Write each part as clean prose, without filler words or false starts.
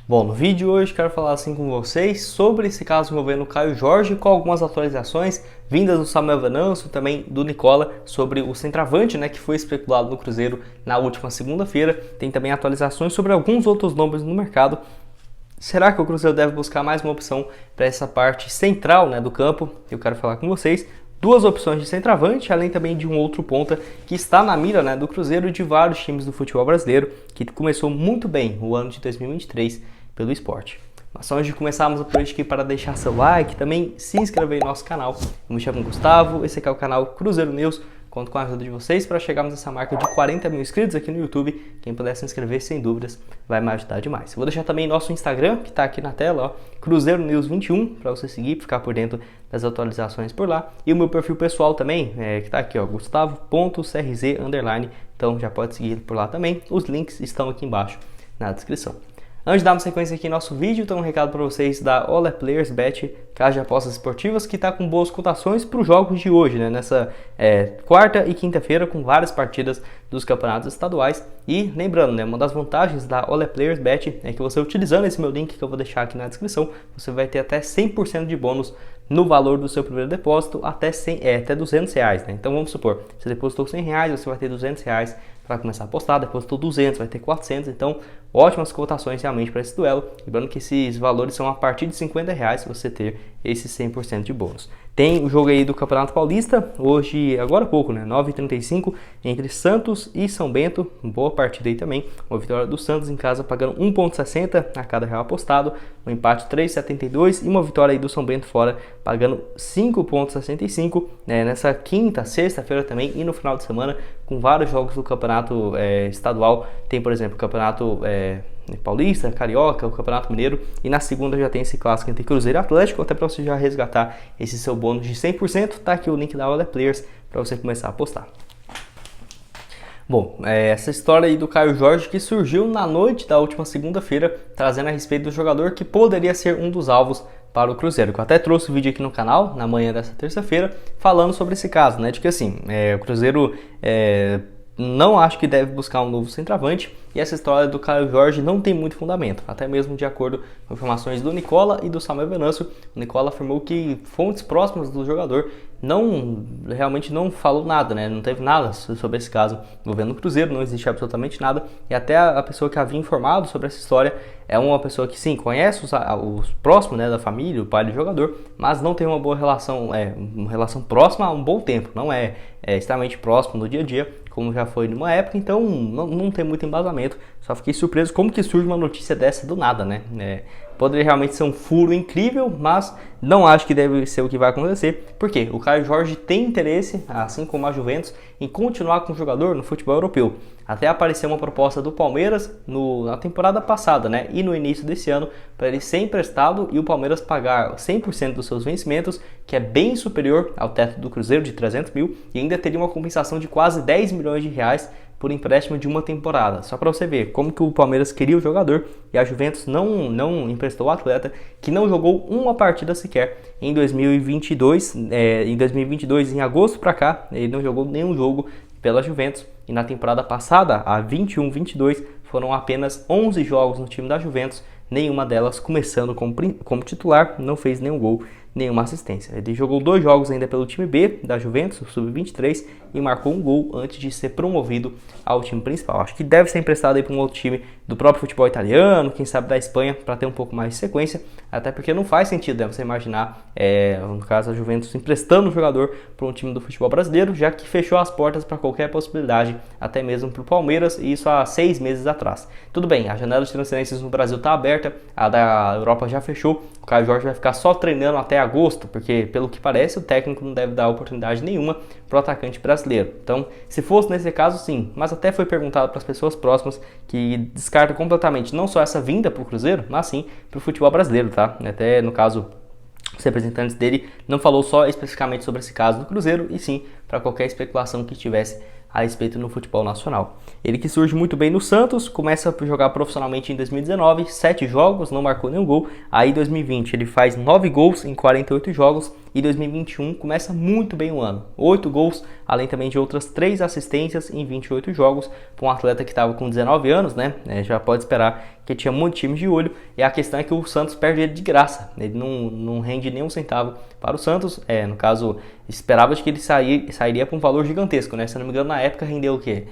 Bom, no vídeo de hoje quero falar assim com vocês sobre esse caso envolvendo o Caio Jorge, com algumas atualizações vindas do Samuel Venâncio, também do Nicola, sobre o centroavante, que foi especulado no Cruzeiro na última segunda-feira. Tem também atualizações sobre alguns outros nomes no mercado. Será que o Cruzeiro deve buscar mais uma opção para essa parte central, do campo? Eu quero falar com vocês. Duas opções de centroavante, além também de um outro ponta que está na mira do Cruzeiro e de vários times do futebol brasileiro, que começou muito bem o ano de 2023 pelo Sport. Mas só antes de começarmos, eu aproveito aqui para deixar seu like, também se inscrever no nosso canal. Eu me chamo Gustavo, esse aqui é o canal Cruzeiro News. Conto com a ajuda de vocês para chegarmos nessa marca de 40 mil inscritos aqui no YouTube. Quem puder se inscrever, sem dúvidas, vai me ajudar demais. Eu vou deixar também nosso Instagram, que está aqui na tela, Cruzeiro News 21, para você seguir, ficar por dentro das atualizações por lá. E o meu perfil pessoal também, que está aqui, Gustavo.crz_. Então já pode seguir por lá também. Os links estão aqui embaixo na descrição. Antes de darmos sequência aqui em nosso vídeo, tem um recado para vocês da All Players Bet, casa de apostas esportivas, que está com boas cotações para os jogos de hoje, nessa quarta e quinta-feira, com várias partidas dos campeonatos estaduais. E lembrando, uma das vantagens da All Players Bet é que você, utilizando esse meu link que eu vou deixar aqui na descrição, você vai ter até 100% de bônus no valor do seu primeiro depósito, até R$200. Então vamos supor, você depositou R$100, você vai ter R$200 para começar a apostar, depositou 200, vai ter 400, então ótimas cotações realmente para esse duelo. Lembrando que esses valores são a partir de R$50 se você ter esse 100% de bônus. Tem o jogo aí do Campeonato Paulista, hoje, agora há pouco, 9h35, entre Santos e São Bento, boa partida aí também, uma vitória do Santos em casa pagando 1,60 a cada real apostado, um empate 3,72 e uma vitória aí do São Bento fora pagando 5,65, nessa quinta, sexta-feira também e no final de semana, com vários jogos do Campeonato Estadual. Tem, por exemplo, o Campeonato Paulista, Carioca, o Campeonato Mineiro, e na segunda já tem esse clássico entre Cruzeiro e Atlético, até para você já resgatar esse seu bônus de 100%, tá aqui o link da All Players para você começar a apostar. Bom, essa história aí do Caio Jorge que surgiu na noite da última segunda-feira, trazendo a respeito do jogador que poderia ser um dos alvos para o Cruzeiro. Eu até trouxe o vídeo aqui no canal, na manhã dessa terça-feira, falando sobre esse caso, de que assim, o Cruzeiro não acho que deve buscar um novo centroavante, e essa história do Caio Jorge não tem muito fundamento, até mesmo de acordo com informações do Nicola e do Samuel Venâncio. O Nicola afirmou que fontes próximas do jogador realmente não falou nada, não teve nada sobre esse caso envolvendo o Cruzeiro, não existe absolutamente nada, e até a pessoa que havia informado sobre essa história é uma pessoa que sim, conhece os próximos da família, o pai do jogador, mas não tem uma boa relação, uma relação próxima há um bom tempo, não é extremamente próximo no dia a dia, como já foi numa época, então não tem muito embasamento. Só fiquei surpreso como que surge uma notícia dessa do nada, Poderia realmente ser um furo incrível, mas não acho que deve ser o que vai acontecer, porque o Caio Jorge tem interesse, assim como a Juventus, em continuar com o jogador no futebol europeu. Até apareceu uma proposta do Palmeiras na temporada passada, e no início desse ano, para ele ser emprestado e o Palmeiras pagar 100% dos seus vencimentos, que é bem superior ao teto do Cruzeiro de 300 mil, e ainda teria uma compensação de quase 10 milhões de reais por empréstimo de uma temporada. Só para você ver como que o Palmeiras queria o jogador e a Juventus não emprestou o atleta, que não jogou uma partida sequer em 2022. Em 2022, em agosto para cá, ele não jogou nenhum jogo pela Juventus, e na temporada passada, a 21-22, foram apenas 11 jogos no time da Juventus, nenhuma delas começando como titular, não fez nenhum gol, nenhuma assistência. Ele jogou 2 jogos ainda pelo time B da Juventus, o Sub-23, e marcou um gol antes de ser promovido ao time principal. Acho que deve ser emprestado aí para um outro time do próprio futebol italiano, quem sabe da Espanha, para ter um pouco mais de sequência, até porque não faz sentido você imaginar, no caso a Juventus, emprestando o jogador para um time do futebol brasileiro, já que fechou as portas para qualquer possibilidade, até mesmo para o Palmeiras, e isso há 6 meses atrás. Tudo bem, a janela de transferências no Brasil está aberta, a da Europa já fechou, o Caio Jorge vai ficar só treinando até agosto, porque pelo que parece o técnico não deve dar oportunidade nenhuma para o atacante brasileiro. Então, se fosse nesse caso, sim, mas até foi perguntado para as pessoas próximas, que descartam completamente não só essa vinda para o Cruzeiro, mas sim para o futebol brasileiro, tá? Até no caso, os representantes dele não falou só especificamente sobre esse caso do Cruzeiro, e sim para qualquer especulação que tivesse a respeito no futebol nacional. Ele que surge muito bem no Santos, começa a jogar profissionalmente em 2019, 7 jogos, não marcou nenhum gol. Aí em 2020 ele faz 9 gols em 48 jogos, e 2021 começa muito bem o ano, 8 gols, além também de outras 3 assistências em 28 jogos, para um atleta que estava com 19 anos, já pode esperar porque tinha muito time de olho, e a questão é que o Santos perde ele de graça, ele não rende nem um centavo para o Santos, no caso, esperava de que ele sairia por um valor gigantesco, né? Se eu não me engano, na época rendeu o quê?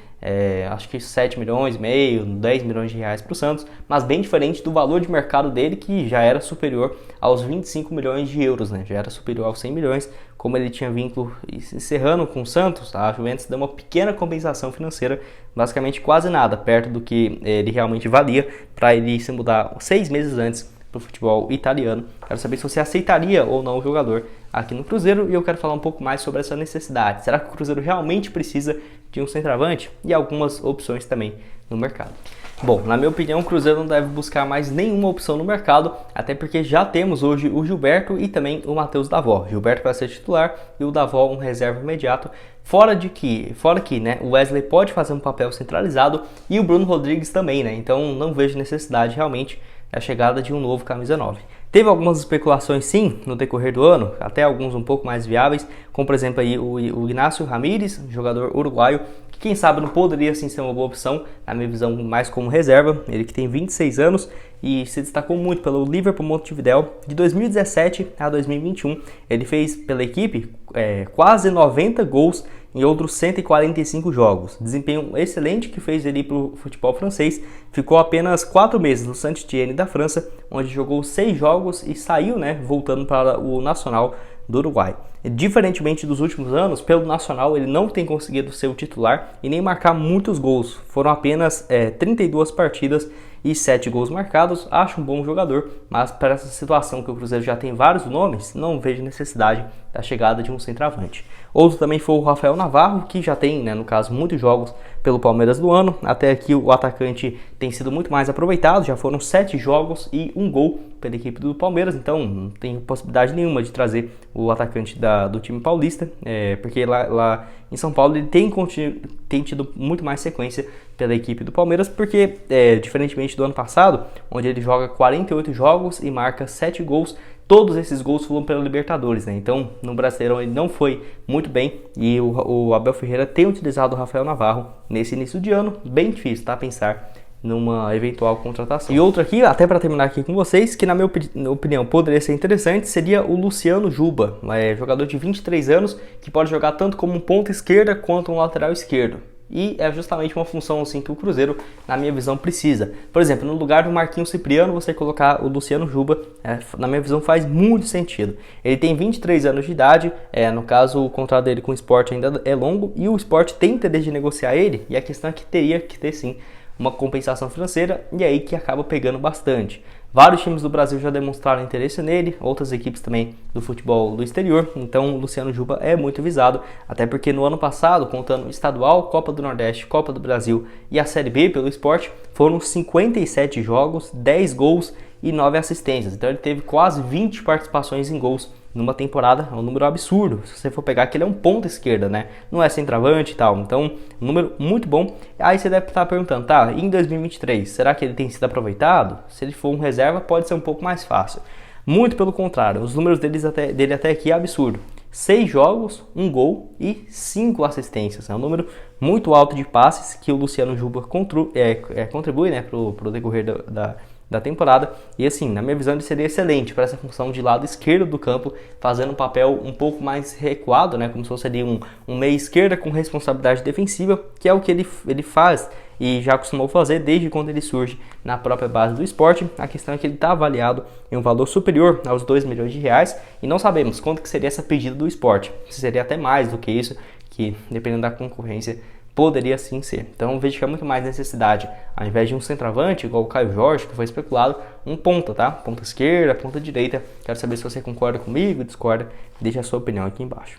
Acho que 7 milhões e meio, 10 milhões de reais para o Santos, mas bem diferente do valor de mercado dele, que já era superior aos 25 milhões de euros, né? Já era superior aos 100 milhões, como ele tinha vínculo encerrando com o Santos, a Juventus deu uma pequena compensação financeira, basicamente quase nada, perto do que ele realmente valia, para ele se mudar 6 meses antes para o futebol italiano. Quero saber se você aceitaria ou não o jogador aqui no Cruzeiro, e eu quero falar um pouco mais sobre essa necessidade. Será que o Cruzeiro realmente precisa de um centroavante? E algumas opções também no mercado. Bom, na minha opinião, o Cruzeiro não deve buscar mais nenhuma opção no mercado, até porque já temos hoje o Gilberto e também o Matheus Davó. Gilberto para ser titular e o Davó um reserva imediato. Fora que, né, o Wesley pode fazer um papel centralizado e o Bruno Rodrigues também, né? Então não vejo necessidade realmente da chegada de um novo camisa 9. Teve algumas especulações sim no decorrer do ano, até alguns um pouco mais viáveis, como por exemplo aí o Ignacio Ramírez, jogador uruguaio, que quem sabe não poderia sim ser uma boa opção, na minha visão mais como reserva, ele que tem 26 anos e se destacou muito pelo Liverpool Montevideo. De 2017 a 2021, ele fez pela equipe quase 90 gols em outros 145 jogos. Desempenho excelente que fez ele para o futebol francês. Ficou apenas 4 meses no Saint-Étienne da França, onde jogou 6 jogos e saiu, né, voltando para o Nacional do Uruguai. Diferentemente dos últimos anos, pelo Nacional ele não tem conseguido ser o titular e nem marcar muitos gols. Foram apenas 32 partidas e 7 gols marcados. Acho um bom jogador, mas para essa situação que o Cruzeiro já tem vários nomes, não vejo necessidade da chegada de um centroavante. Outro também foi o Rafael Navarro, que já tem, né, no caso, muitos jogos pelo Palmeiras do ano. Até aqui o atacante tem sido muito mais aproveitado, já foram 7 jogos e 1 gol pela equipe do Palmeiras, então não tem possibilidade nenhuma de trazer o atacante do time paulista, porque lá em São Paulo ele tem tido muito mais sequência pela equipe do Palmeiras, porque diferentemente do ano passado, onde ele joga 48 jogos e marca 7 gols, todos esses gols foram pela Libertadores, né? Então no Brasileirão ele não foi muito bem e o Abel Ferreira tem utilizado o Rafael Navarro nesse início de ano, bem difícil, tá? Pensar numa eventual contratação. E outro aqui, até para terminar aqui com vocês, que na minha opinião poderia ser interessante, seria o Luciano Juba, jogador de 23 anos, que pode jogar tanto como um ponta esquerda quanto um lateral esquerdo. E é justamente uma função assim que o Cruzeiro, na minha visão, precisa. Por exemplo, no lugar do Marquinhos Cipriano, você colocar o Luciano Juba, na minha visão, faz muito sentido. Ele tem 23 anos de idade, no caso, o contrato dele com o Sport ainda é longo, e o Sport tem interesse de negociar ele, e a questão é que teria que ter sim uma compensação financeira, e aí que acaba pegando bastante. Vários times do Brasil já demonstraram interesse nele, outras equipes também do futebol do exterior, então o Luciano Juba é muito visado, até porque no ano passado, contando estadual, Copa do Nordeste, Copa do Brasil e a Série B pelo Sport, foram 57 jogos, 10 gols e 9 assistências, então ele teve quase 20 participações em gols numa temporada, é um número absurdo, se você for pegar que ele é um ponta esquerda, né, não é centroavante e tal, então um número muito bom. Aí você deve estar perguntando, tá, em 2023, será que ele tem sido aproveitado? Se ele for um reserva, pode ser um pouco mais fácil. Muito pelo contrário, os números dele até aqui é absurdo. 6 jogos, 1 gol e 5 assistências. É um número muito alto de passes que o Luciano Juba contribui, né, pro decorrer da temporada, e assim, na minha visão ele seria excelente para essa função de lado esquerdo do campo, fazendo um papel um pouco mais recuado, né, como se fosse ali um meia esquerda com responsabilidade defensiva, que é o que ele faz e já costumou fazer desde quando ele surge na própria base do Sport. A questão é que ele está avaliado em um valor superior aos 2 milhões de reais e não sabemos quanto que seria essa pedida do Sport, se seria até mais do que isso, que dependendo da concorrência poderia sim ser. Então vejo que há muito mais necessidade, ao invés de um centroavante, igual o Caio Jorge, que foi especulado, um ponta, tá? Ponta esquerda, ponta direita. Quero saber se você concorda comigo, discorda, deixa a sua opinião aqui embaixo.